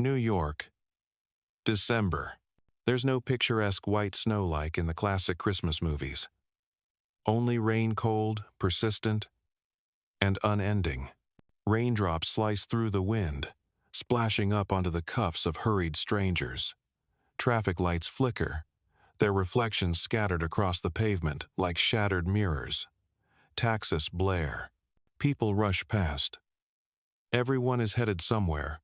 New York. December. There's no picturesque white snow like in the classic Christmas movies. Only rain, cold, persistent, and unending. Raindrops slice through the wind, splashing up onto the cuffs of hurried strangers. Traffic lights flicker, their reflections scattered across the pavement like shattered mirrors. Taxis blare. People rush past. Everyone is headed somewhere.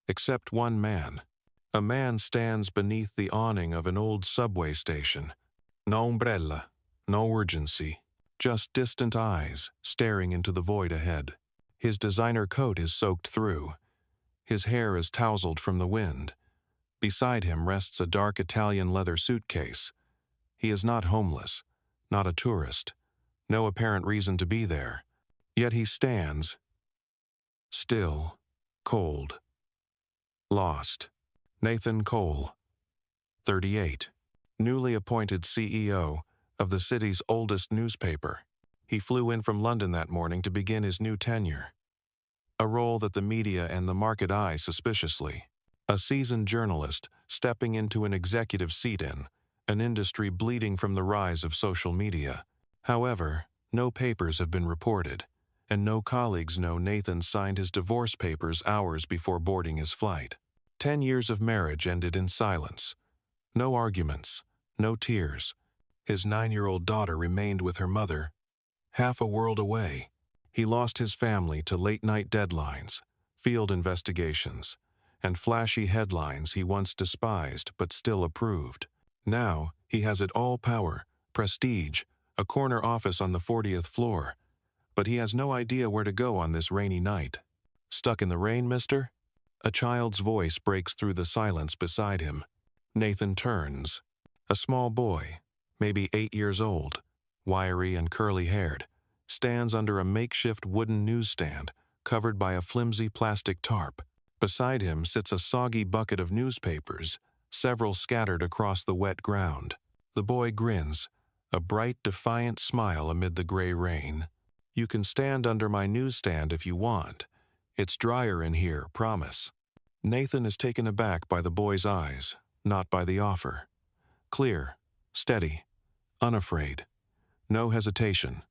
Except one man. A man stands beneath the awning of an old subway station. No umbrella, no urgency, just distant eyes staring into the void ahead. His designer coat is soaked through. His hair is tousled from the wind. Beside him rests a dark Italian leather suitcase. He is not homeless, not a tourist, no apparent reason to be there. Yet he stands, still, cold, lost. Nathan Cole, 38, newly appointed CEO of the city's oldest newspaper. He flew in from London that morning to begin his new tenure, a role that the media and the market eye suspiciously. A seasoned journalist stepping into an executive seat in an industry bleeding from the rise of social media. However, no papers have been reported, and no colleagues know Nathan signed his divorce papers hours before boarding his flight. 10 years of marriage ended in silence. No arguments, no tears. His 9-year-old daughter remained with her mother, half a world away. He lost his family to late-night deadlines, field investigations, and flashy headlines he once despised but still approved. Now, he has it all: power, prestige, a corner office on the 40th floor. But he has no idea where to go on this rainy night. Stuck in the rain, mister? A child's voice breaks through the silence beside him. Nathan turns. A small boy, maybe 8 years old, wiry and curly-haired, stands under a makeshift wooden newsstand covered by a flimsy plastic tarp. Beside him sits a soggy bucket of newspapers, several scattered across the wet ground. The boy grins, a bright, defiant smile amid the gray rain. "You can stand under my newsstand if you want. It's drier in here, promise." Nathan is taken aback by the boy's eyes, not by the offer. Clear, steady, unafraid. No hesitation,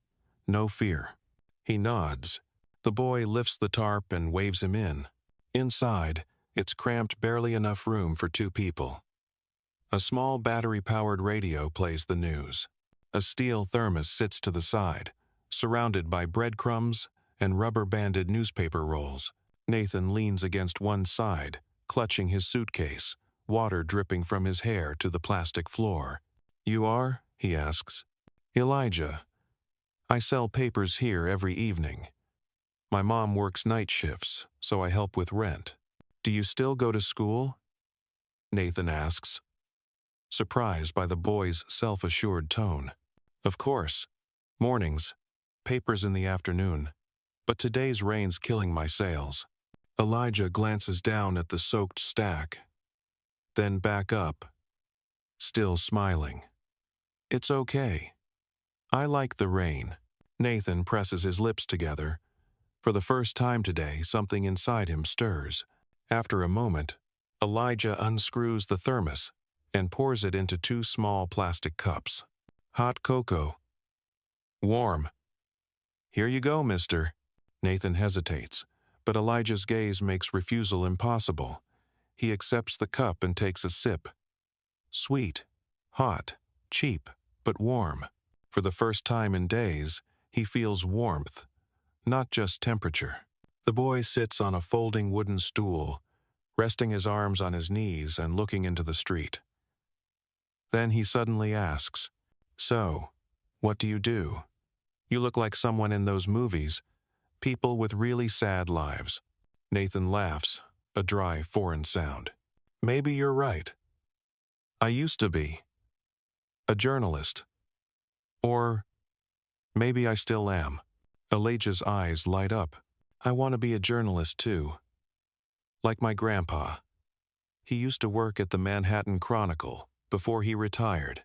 no fear. He nods. The boy lifts the tarp and waves him in. Inside, it's cramped, barely enough room for 2 people. A small battery-powered radio plays the news. A steel thermos sits to the side, surrounded by breadcrumbs and rubber-banded newspaper rolls. Nathan leans against one side, clutching his suitcase, water dripping from his hair to the plastic floor. "You are?" he asks. "Elijah. I sell papers here every evening. My mom works night shifts, so I help with rent. Do you still go to school?" Nathan asks, surprised by the boy's self-assured tone. "Of course. Mornings. Papers in the afternoon. But today's rain's killing my sales." Elijah glances down at the soaked stack, then back up, still smiling. "It's okay. I like the rain." Nathan presses his lips together. For the first time today, something inside him stirs. After a moment, Elijah unscrews the thermos and pours it into 2 small plastic cups. "Hot cocoa. Warm." "Here you go, mister." Nathan hesitates, but Elijah's gaze makes refusal impossible. He accepts the cup and takes a sip. Sweet, hot, cheap, but warm. For the first time in days, he feels warmth, not just temperature. The boy sits on a folding wooden stool, resting his arms on his knees and looking into the street. Then he suddenly asks, "So, what do you do? You look like someone in those movies, people with really sad lives." Nathan laughs, a dry, foreign sound. "Maybe you're right. I used to be. A journalist. Or maybe I still am." Elijah's eyes light up. "I want to be a journalist too. Like my grandpa. He used to work at the Manhattan Chronicle before he retired.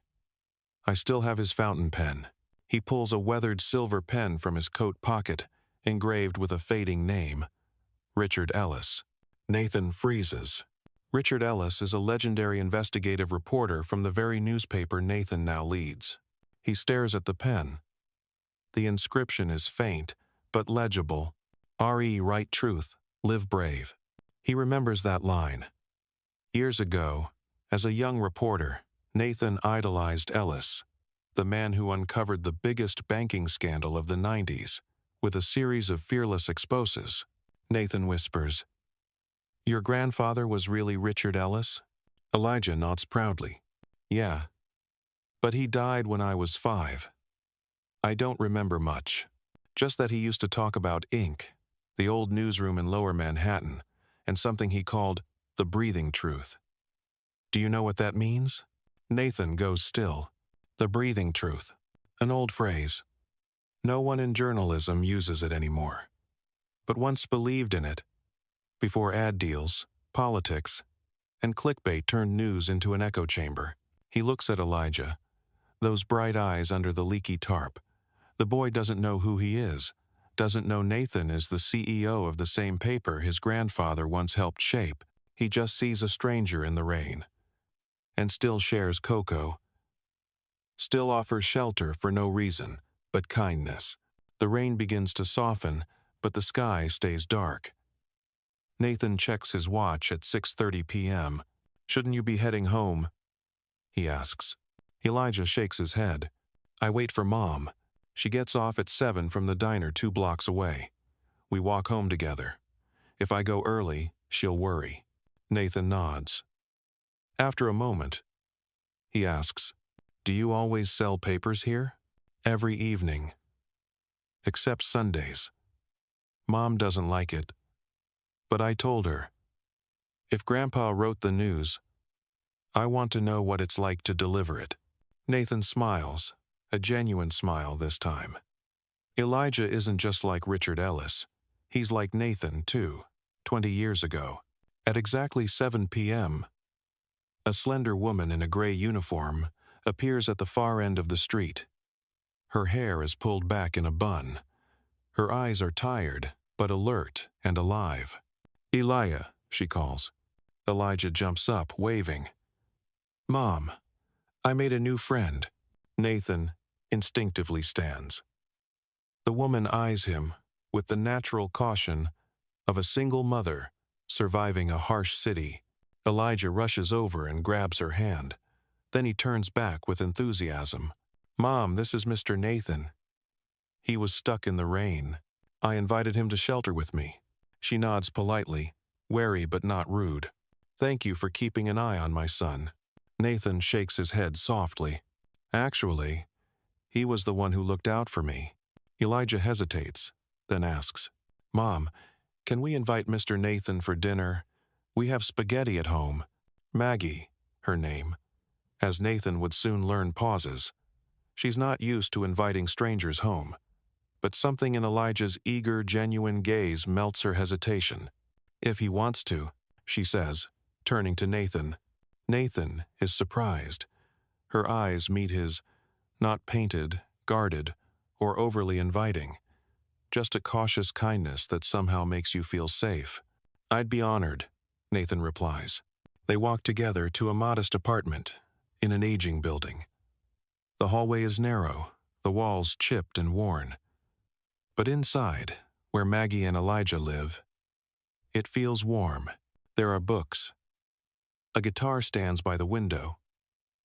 I still have his fountain pen." He pulls a weathered silver pen from his coat pocket, engraved with a fading name, Richard Ellis. Nathan freezes. Richard Ellis is a legendary investigative reporter from the very newspaper Nathan now leads. He stares at the pen. The inscription is faint, but legible. R.E. Write truth, live brave. He remembers that line. Years ago, as a young reporter, Nathan idolized Ellis, the man who uncovered the biggest banking scandal of the 90s, with a series of fearless exposes. Nathan whispers, "Your grandfather was really Richard Ellis?" Elijah nods proudly. "Yeah. But he died when I was 5. I don't remember much. Just that he used to talk about ink, the old newsroom in Lower Manhattan, and something he called the breathing truth." "Do you know what that means?" Nathan goes still. The breathing truth. An old phrase. No one in journalism uses it anymore. But once believed in it, before ad deals, politics, and clickbait turned news into an echo chamber. He looks at Elijah, those bright eyes under the leaky tarp. The boy doesn't know who he is, doesn't know Nathan is the CEO of the same paper his grandfather once helped shape. He just sees a stranger in the rain. And still shares cocoa. Still offers shelter for no reason, but kindness. The rain begins to soften, but the sky stays dark. Nathan checks his watch at 6:30 p.m. "Shouldn't you be heading home?" he asks. Elijah shakes his head. "I wait for Mom. She gets off at 7 from the diner 2 blocks away. We walk home together. If I go early, she'll worry." Nathan nods. After a moment, he asks, "Do you always sell papers here?" "Every evening. Except Sundays. Mom doesn't like it. But I told her, if Grandpa wrote the news, I want to know what it's like to deliver it." Nathan smiles, a genuine smile this time. Elijah isn't just like Richard Ellis. He's like Nathan, too, 20 years ago. At exactly 7 p.m., a slender woman in a gray uniform appears at the far end of the street. Her hair is pulled back in a bun. Her eyes are tired, but alert and alive. "Elijah," she calls. Elijah jumps up, waving. "Mom, I made a new friend." Nathan instinctively stands. The woman eyes him with the natural caution of a single mother surviving a harsh city. Elijah rushes over and grabs her hand. Then he turns back with enthusiasm. "Mom, this is Mr. Nathan. He was stuck in the rain. I invited him to shelter with me." She nods politely, wary but not rude. "Thank you for keeping an eye on my son." Nathan shakes his head softly. "Actually, he was the one who looked out for me." Elijah hesitates, then asks, "Mom, can we invite Mr. Nathan for dinner? We have spaghetti at home." Maggie, her name, as Nathan would soon learn, pauses. She's not used to inviting strangers home. But something in Elijah's eager, genuine gaze melts her hesitation. "If he wants to," she says, turning to Nathan. Nathan is surprised. Her eyes meet his, not painted, guarded, or overly inviting. Just a cautious kindness that somehow makes you feel safe. "I'd be honored," Nathan replies. They walk together to a modest apartment in an aging building. The hallway is narrow, the walls chipped and worn. But inside, where Maggie and Elijah live, it feels warm. There are books. A guitar stands by the window.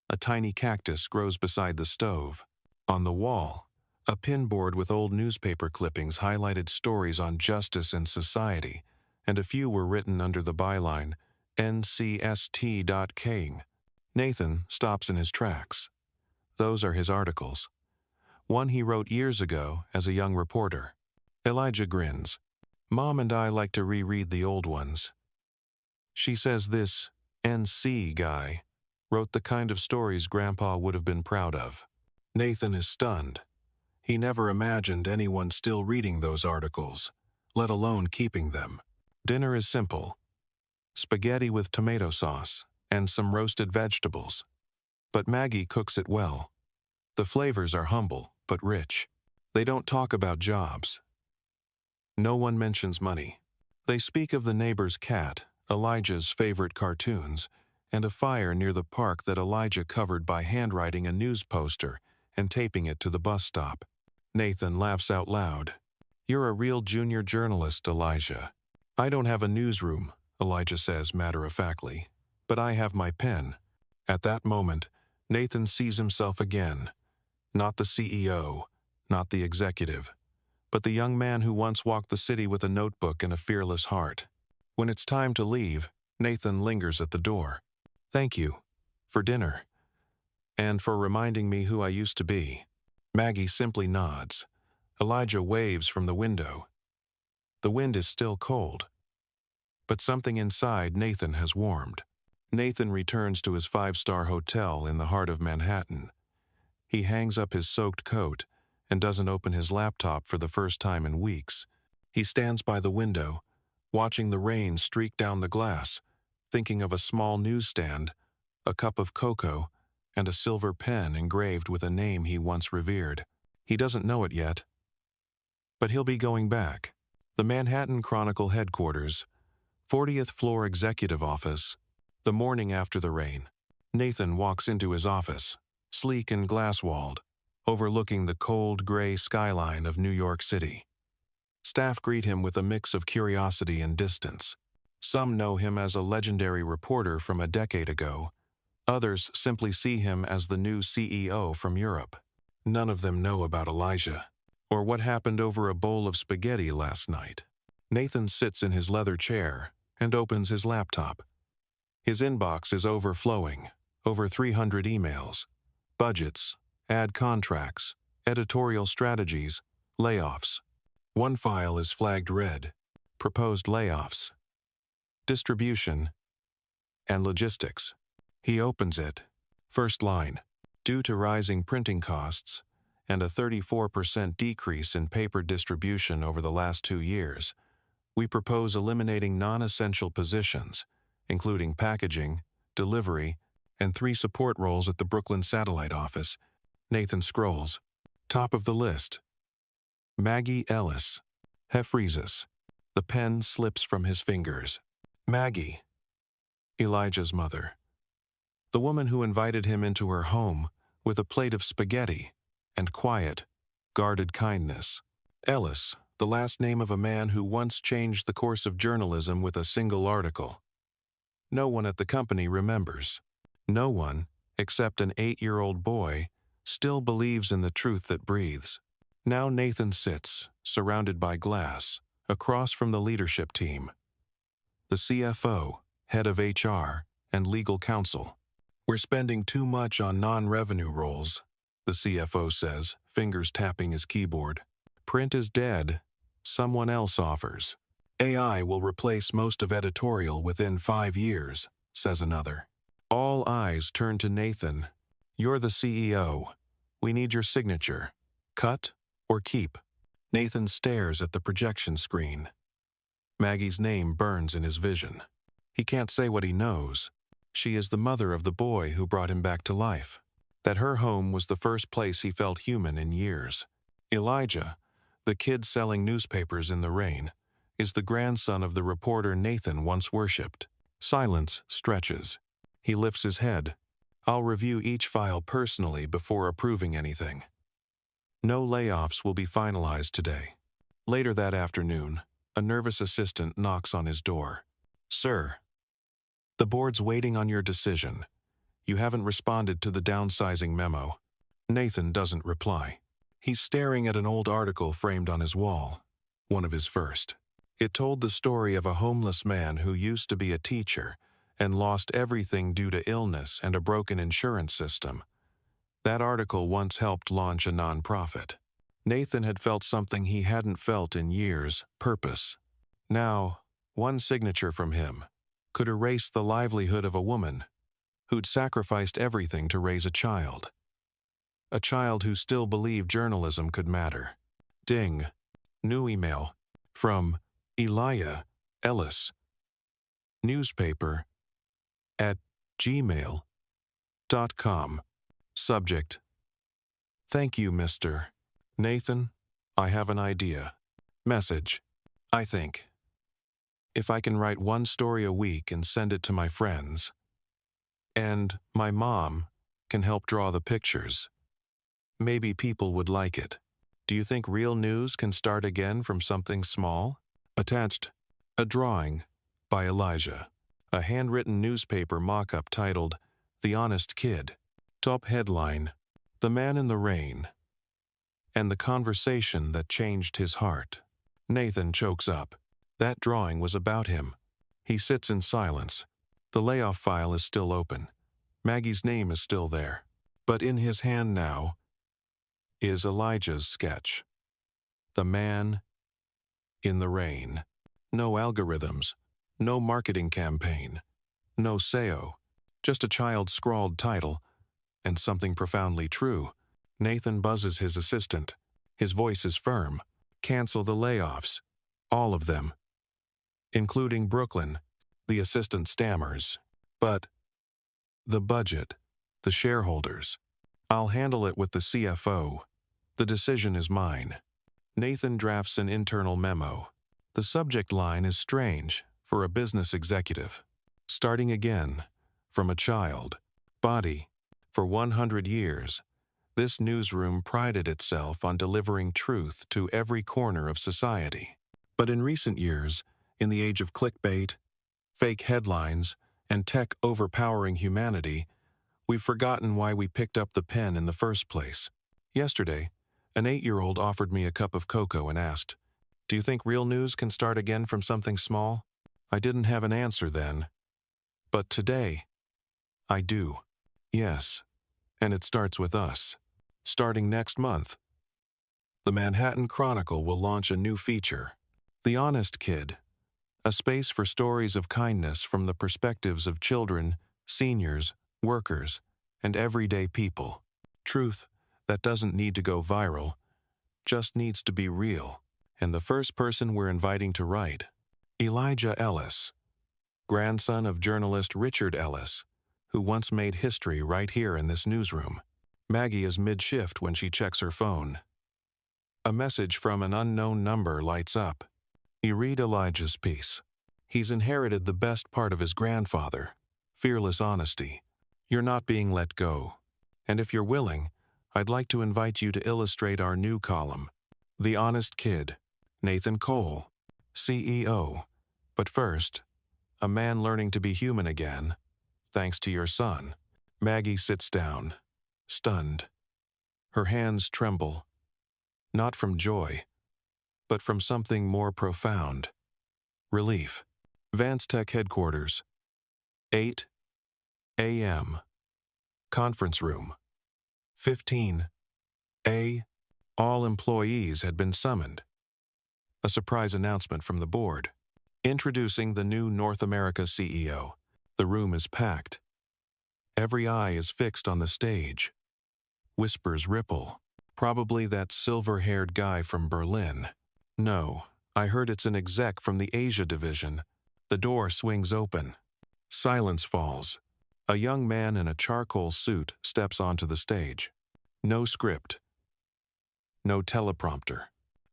A tiny cactus grows beside the stove. On the wall, a pinboard with old newspaper clippings highlighted stories on justice and society, and a few were written under the byline, "NCST.King." Nathan stops in his tracks. Those are his articles. One he wrote years ago as a young reporter. Elijah grins. "Mom and I like to reread the old ones. She says this NC guy wrote the kind of stories Grandpa would have been proud of." Nathan is stunned. He never imagined anyone still reading those articles, let alone keeping them. Dinner is simple. Spaghetti with tomato sauce and some roasted vegetables. But Maggie cooks it well. The flavors are humble but rich. They don't talk about jobs. No one mentions money. They speak of the neighbor's cat Elijah's favorite cartoons, and a fire near the park that Elijah covered by handwriting a news poster and taping it to the bus stop. Nathan laughs out loud. "You're a real junior journalist, Elijah." "I don't have a newsroom," Elijah says matter-of-factly, "but I have my pen." At that moment, Nathan sees himself again. Not the CEO, not the executive, but the young man who once walked the city with a notebook and a fearless heart. When it's time to leave, Nathan lingers at the door. "Thank you. For dinner. And for reminding me who I used to be." Maggie simply nods. Elijah waves from the window. The wind is still cold, but something inside Nathan has warmed. Nathan returns to his five-star hotel in the heart of Manhattan. He hangs up his soaked coat and doesn't open his laptop for the first time in weeks. He stands by the window, watching the rain streak down the glass, thinking of a small newsstand, a cup of cocoa, and a silver pen engraved with a name he once revered. He doesn't know it yet, but he'll be going back. The Manhattan Chronicle headquarters, 40th floor executive office. The morning after the rain, Nathan walks into his office, sleek and glass-walled, overlooking the cold gray skyline of New York City. Staff greet him with a mix of curiosity and distance. Some know him as a legendary reporter from a decade ago. Others simply see him as the new CEO from Europe. None of them know about Elijah, or what happened over a bowl of spaghetti last night. Nathan sits in his leather chair and opens his laptop. His inbox is overflowing, over 300 emails. Budgets, ad contracts, editorial strategies, layoffs. One file is flagged red: proposed layoffs, distribution, and logistics. He opens it. First line: due to rising printing costs and a 34% decrease in paper distribution over the last 2 years, we propose eliminating non-essential positions, including packaging, delivery, and 3 support roles at the Brooklyn satellite office. Nathan scrolls. Top of the list: Maggie Ellis. He freezes. The pen slips from his fingers. Maggie, Elijah's mother. The woman who invited him into her home with a plate of spaghetti and quiet, guarded kindness. Ellis, the last name of a man who once changed the course of journalism with a single article. No one at the company remembers. No one, except an 8-year-old boy, still believes in the truth that breathes. Now Nathan sits, surrounded by glass, across from the leadership team. The CFO, head of HR, and legal counsel. "We're spending too much on non-revenue roles," the CFO says, fingers tapping his keyboard. "Print is dead. Someone else offers. AI will replace most of editorial within 5 years, says another. All eyes turn to Nathan. "You're the CEO. We need your signature. Cut or keep." Nathan stares at the projection screen. Maggie's name burns in his vision. He can't say what he knows. She is the mother of the boy who brought him back to life. That her home was the first place he felt human in years. Elijah, the kid selling newspapers in the rain, is the grandson of the reporter Nathan once worshipped. Silence stretches. He lifts his head. "I'll review each file personally before approving anything." No layoffs will be finalized today. Later that afternoon, a nervous assistant knocks on his door. "Sir, the board's waiting on your decision. You haven't responded to the downsizing memo." Nathan doesn't reply. He's staring at an old article framed on his wall, one of his first. It told the story of a homeless man who used to be a teacher and lost everything due to illness and a broken insurance system. That article once helped launch a nonprofit. Nathan had felt something he hadn't felt in years: purpose. Now, one signature from him could erase the livelihood of a woman who'd sacrificed everything to raise a child. A child who still believed journalism could matter. Ding. New email. From Elijah Ellis. Newspaper @gmail.com. Subject: Thank you, Mr. Nathan. I have an idea. Message: I think If I can write one story a week and send it to my friends, and my mom can help draw the pictures, maybe people would like it. Do you think real news can start again from something small? Attached, a drawing by Elijah. A handwritten newspaper mock-up titled, The Honest Kid. Top headline, The Man in the Rain. And the conversation that changed his heart. Nathan chokes up. That drawing was about him. He sits in silence. The layoff file is still open. Maggie's name is still there. But in his hand now is Elijah's sketch. The Man in the Rain. No algorithms. No marketing campaign. No SEO. Just a child's scrawled title. And something profoundly true. Nathan buzzes his assistant. His voice is firm. Cancel the layoffs. All of them. Including Brooklyn. The assistant stammers. But the budget. The shareholders. I'll handle it with the CFO. The decision is mine. Nathan drafts an internal memo. The subject line is strange for a business executive. Starting again. From a child. Body. For 100 years. This newsroom prided itself on delivering truth to every corner of society. But in recent years, in the age of clickbait, fake headlines, and tech overpowering humanity, we've forgotten why we picked up the pen in the first place. Yesterday, an 8-year-old offered me a cup of cocoa and asked, "Do you think real news can start again from something small?" I didn't have an answer then. But today, I do. Yes, and it starts with us. Starting next month, the Manhattan Chronicle will launch a new feature, The Honest Kid, a space for stories of kindness from the perspectives of children, seniors, workers, and everyday people. Truth that doesn't need to go viral, just needs to be real. And the first person we're inviting to write, Elijah Ellis, grandson of journalist Richard Ellis, who once made history right here in this newsroom. Maggie is mid-shift when she checks her phone. A message from an unknown number lights up. You read Elijah's piece. He's inherited the best part of his grandfather, fearless honesty. You're not being let go. And if you're willing, I'd like to invite you to illustrate our new column, The Honest Kid, Nathan Cole, CEO. But first, a man learning to be human again, thanks to your son. Maggie sits down, stunned. Her hands tremble, not from joy, but from something more profound. Relief. Vance Tech headquarters. 8 a.m. Conference room. 15 a. All employees had been summoned. A surprise announcement from the board. Introducing the new North America CEO. The room is packed. Every eye is fixed on the stage. Whispers ripple. Probably that silver-haired guy from Berlin. No, I heard it's an exec from the Asia division. The door swings open. Silence falls. A young man in a charcoal suit steps onto the stage. No script. No teleprompter.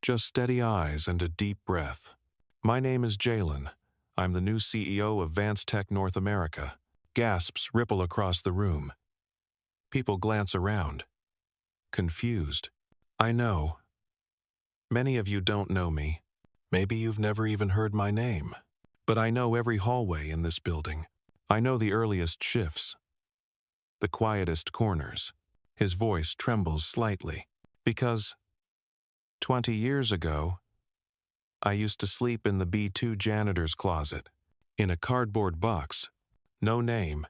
Just steady eyes and a deep breath. My name is Jalen. I'm the new CEO of Vance Tech North America. Gasps ripple across the room. People glance around. Confused. I know. Many of you don't know me. Maybe you've never even heard my name. But I know every hallway in this building. I know the earliest shifts. The quietest corners. His voice trembles slightly. Because 20 years ago, I used to sleep in the B2 janitor's closet, in a cardboard box. No name,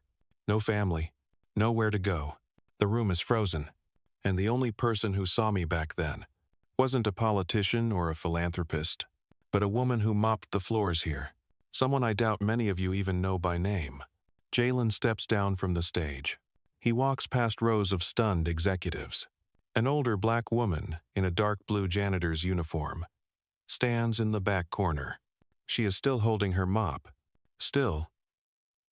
no family, nowhere to go. The room is frozen, and the only person who saw me back then wasn't a politician or a philanthropist, but a woman who mopped the floors here. Someone I doubt many of you even know by name. Jalen steps down from the stage. He walks past rows of stunned executives. An older black woman in a dark blue janitor's uniform stands in the back corner. She is still holding her mop. Still.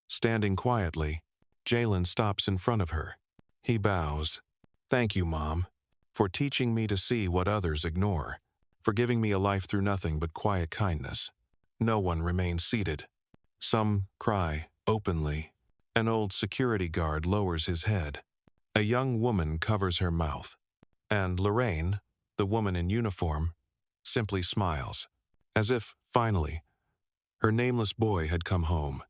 Standing quietly, Jalen stops in front of her. He bows. Thank you, Mom, for teaching me to see what others ignore, for giving me a life through nothing but quiet kindness. No one remains seated. Some cry openly. An old security guard lowers his head. A young woman covers her mouth. And Lorraine, the woman in uniform, simply smiles, as if, finally, her nameless boy had come home.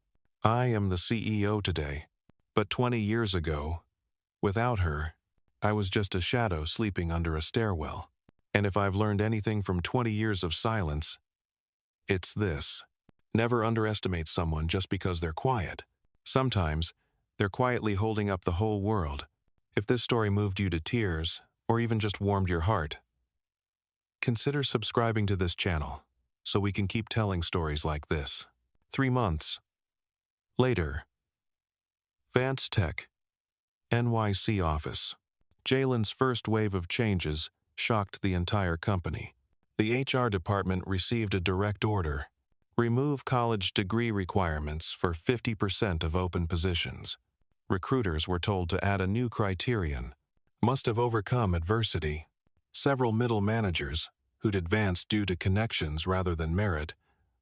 I am the CEO today, but 20 years ago, without her, I was just a shadow sleeping under a stairwell. And if I've learned anything from 20 years of silence, it's this. Never underestimate someone just because they're quiet. Sometimes, they're quietly holding up the whole world. If this story moved you to tears, or even just warmed your heart, consider subscribing to this channel so we can keep telling stories like this. 3 months later, Vance Tech, NYC office. Jalen's first wave of changes shocked the entire company. The HR department received a direct order. Remove college degree requirements for 50% of open positions. Recruiters were told to add a new criterion. Must have overcome adversity. Several middle managers, who'd advanced due to connections rather than merit,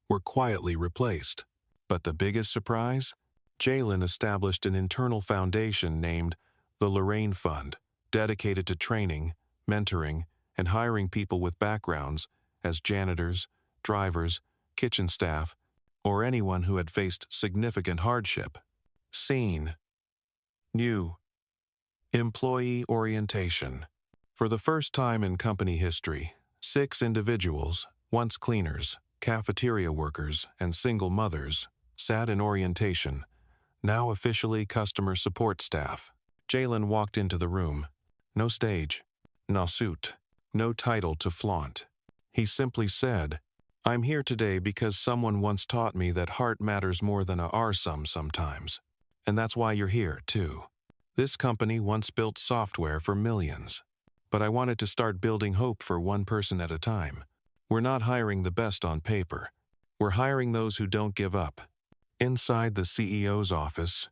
were quietly replaced. But the biggest surprise? Jalen established an internal foundation named the Lorraine Fund, dedicated to training, mentoring, and hiring people with backgrounds as janitors, drivers, kitchen staff, or anyone who had faced significant hardship. Scene. New. Employee orientation. For the first time in company history, 6 individuals, once cleaners, cafeteria workers, and single mothers, sat in orientation, now officially customer support staff. Jalen walked into the room. No stage, no suit, no title to flaunt. He simply said, "I'm here today because someone once taught me that heart matters more than a R-sum sometimes. And that's why you're here, too. This company once built software for millions. But I wanted to start building hope for one person at a time. We're not hiring the best on paper. We're hiring those who don't give up." Inside the CEO's office,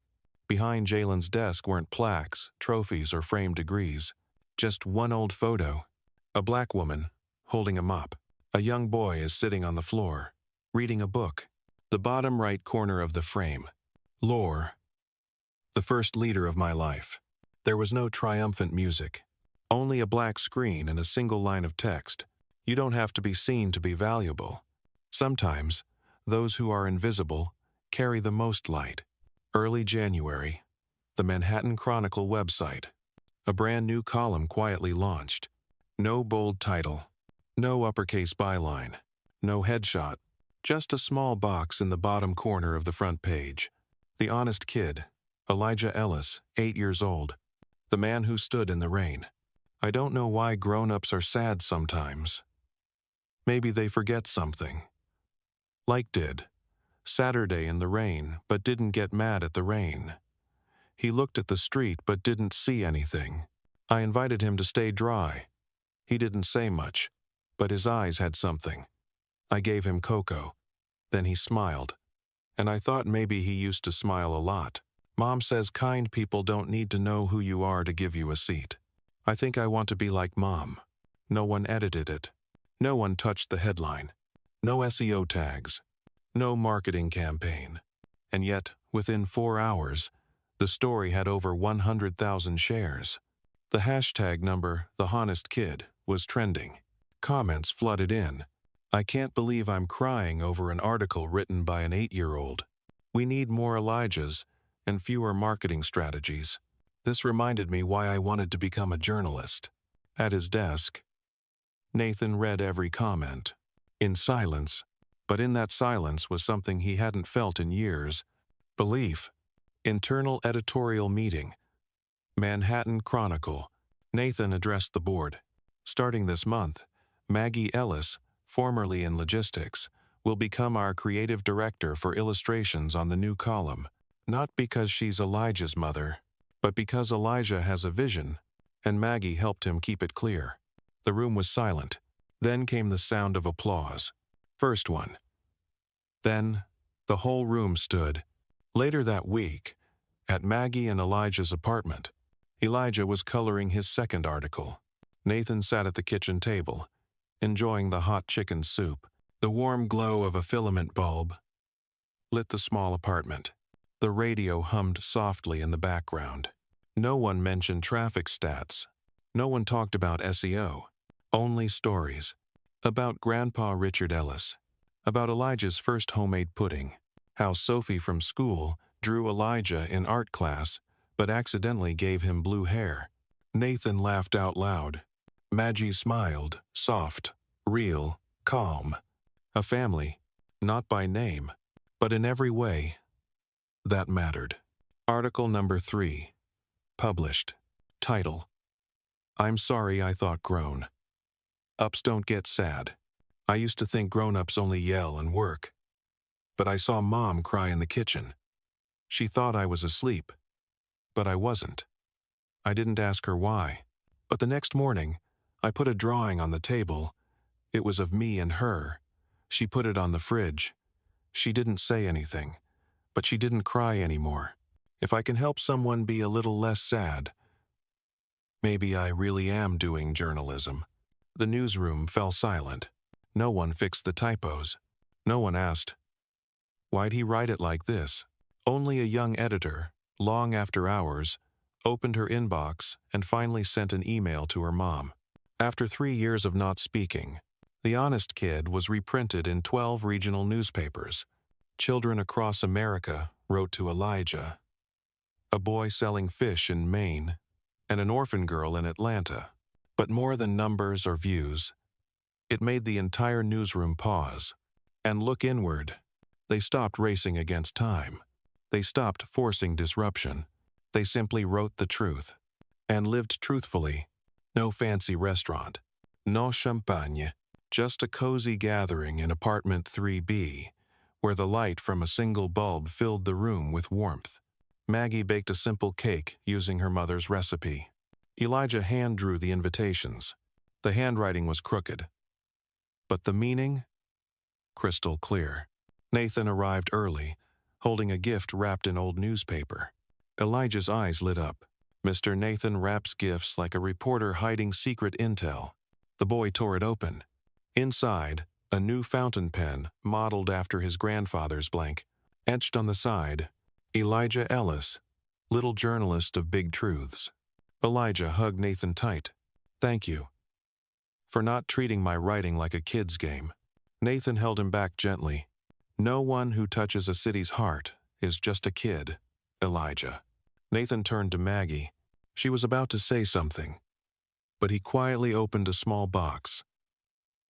behind Jalen's desk weren't plaques, trophies, or framed degrees. Just one old photo. A black woman, holding a mop. A young boy is sitting on the floor, reading a book. The bottom right corner of the frame. Lore. The first leader of my life. There was no triumphant music. Only a black screen and a single line of text. You don't have to be seen to be valuable. Sometimes, those who are invisible carry the most light. Early January. The Manhattan Chronicle website. A brand new column quietly launched. No bold title. No uppercase byline. No headshot. Just a small box in the bottom corner of the front page. The honest kid, Elijah Ellis, 8 years old. The man who stood in the rain. I don't know why grown-ups are sad sometimes. Maybe they forget something. Like did. Saturday in the rain, but didn't get mad at the rain. He looked at the street but didn't see anything. I invited him to stay dry. He didn't say much, but his eyes had something. I gave him cocoa. Then he smiled. And I thought maybe he used to smile a lot. Mom says kind people don't need to know who you are to give you a seat. I think I want to be like Mom. No one edited it. No one touched the headline. No SEO tags. No marketing campaign. And yet, within 4 hours, the story had over 100,000 shares. The hashtag number, #TheHonestKid, was trending. Comments flooded in. I can't believe I'm crying over an article written by an 8-year-old. We need more Elijahs and fewer marketing strategies. This reminded me why I wanted to become a journalist. At his desk, Nathan read every comment. In silence. But in that silence was something he hadn't felt in years. Belief. Internal editorial meeting. Manhattan Chronicle. Nathan addressed the board. Starting this month, Maggie Ellis, formerly in logistics, will become our creative director for illustrations on the new column. Not because she's Elijah's mother, but because Elijah has a vision, and Maggie helped him keep it clear. The room was silent. Then came the sound of applause. First one. Then, the whole room stood. Later that week, at Maggie and Elijah's apartment, Elijah was coloring his second article. Nathan sat at the kitchen table, enjoying the hot chicken soup. The warm glow of a filament bulb lit the small apartment. The radio hummed softly in the background. No one mentioned traffic stats. No one talked about SEO. Only stories. About Grandpa Richard Ellis. About Elijah's first homemade pudding. How Sophie from school drew Elijah in art class, but accidentally gave him blue hair. Nathan laughed out loud. Maggie smiled, soft, real, calm. A family, not by name, but in every way, that mattered. Article number 3. Published. Title: I'm sorry I thought grown. Ups don't get sad. I used to think grown-ups only yell and work. But I saw Mom cry in the kitchen. She thought I was asleep, but I wasn't. I didn't ask her why, but the next morning, I put a drawing on the table. It was of me and her. She put it on the fridge. She didn't say anything, but she didn't cry anymore. If I can help someone be a little less sad, maybe I really am doing journalism. The newsroom fell silent. No one fixed the typos. No one asked, why'd he write it like this? Only a young editor, long after hours, opened her inbox and finally sent an email to her mom. After 3 years of not speaking, The Honest Kid was reprinted in 12 regional newspapers. Children across America wrote to Elijah. A boy selling fish in Maine, and an orphan girl in Atlanta. But more than numbers or views, it made the entire newsroom pause and look inward. They stopped racing against time. They stopped forcing disruption. They simply wrote the truth and lived truthfully. No fancy restaurant, no champagne, just a cozy gathering in apartment 3B, where the light from a single bulb filled the room with warmth. Maggie baked a simple cake using her mother's recipe. Elijah hand-drew the invitations. The handwriting was crooked, but the meaning? Crystal clear. Nathan arrived early, holding a gift wrapped in old newspaper. Elijah's eyes lit up. Mr. Nathan wraps gifts like a reporter hiding secret intel. The boy tore it open. Inside, a new fountain pen modeled after his grandfather's blank. Etched on the side, Elijah Ellis, little journalist of big truths. Elijah hugged Nathan tight. Thank you for not treating my writing like a kid's game. Nathan held him back gently. No one who touches a city's heart is just a kid, Elijah. Nathan turned to Maggie. She was about to say something, but he quietly opened a small box.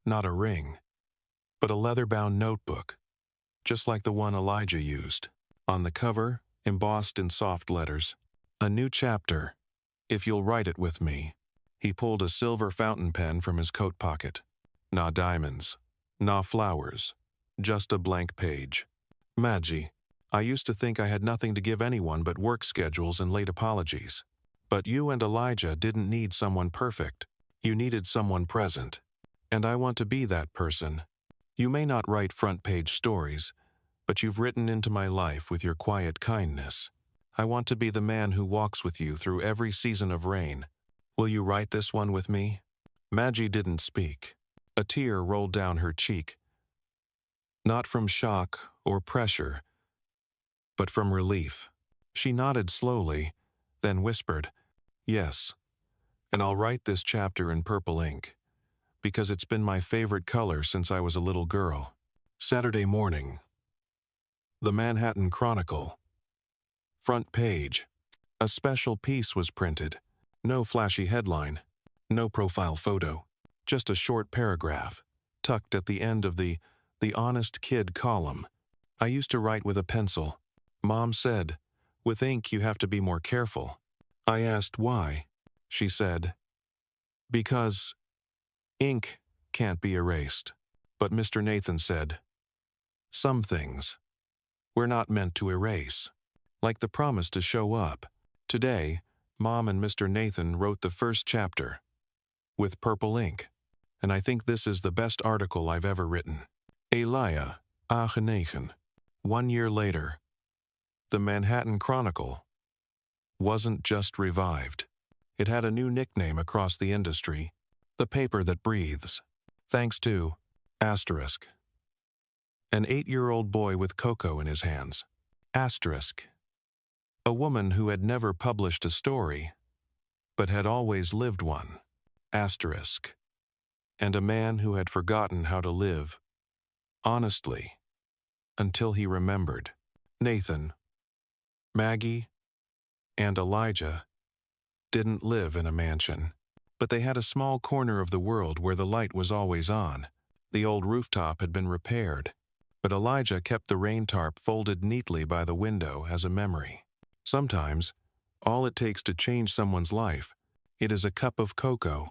Not a ring, but a leather-bound notebook, just like the one Elijah used. On the cover, embossed in soft letters, a new chapter, if you'll write it with me. He pulled a silver fountain pen from his coat pocket. Nah diamonds, nah flowers, just a blank page. Maggie, I used to think I had nothing to give anyone but work schedules and late apologies. But you and Elijah didn't need someone perfect. You needed someone present. And I want to be that person. You may not write front-page stories, but you've written into my life with your quiet kindness. I want to be the man who walks with you through every season of rain. Will you write this one with me? Maggie didn't speak. A tear rolled down her cheek. Not from shock or pressure, but from relief. She nodded slowly, then whispered, yes, and I'll write this chapter in purple ink, because it's been my favorite color since I was a little girl. Saturday morning. The Manhattan Chronicle. Front page. A special piece was printed. No flashy headline. No profile photo. Just a short paragraph, tucked at the end of the Honest Kid column. I used to write with a pencil. Mom said, with ink you have to be more careful. I asked why. She said, because ink can't be erased. But Mr. Nathan said, some things we're not meant to erase. Like the promise to show up. Today, Mom and Mr. Nathan wrote the first chapter with purple ink, and I think this is the best article I've ever written. Elia, Agenegen. 1 year later, the Manhattan Chronicle wasn't just revived. It had a new nickname across the industry, the paper that breathes. Thanks to, asterisk, An 8-year-old boy with cocoa in his hands. Asterisk. A woman who had never published a story, but had always lived one. Asterisk. And a man who had forgotten how to live, honestly, until he remembered. Nathan, Maggie, and Elijah didn't live in a mansion, but they had a small corner of the world where the light was always on. The old rooftop had been repaired, but Elijah kept the rain tarp folded neatly by the window as a memory. Sometimes, all it takes to change someone's life, it is a cup of cocoa,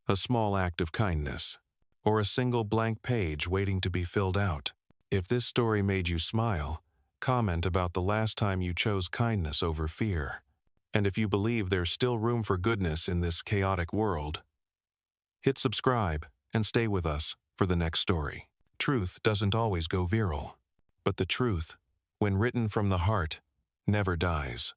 a small act of kindness, or a single blank page waiting to be filled out. If this story made you smile, comment about the last time you chose kindness over fear. And if you believe there's still room for goodness in this chaotic world, hit subscribe and stay with us for the next story. Truth doesn't always go viral, but the truth, when written from the heart, never dies.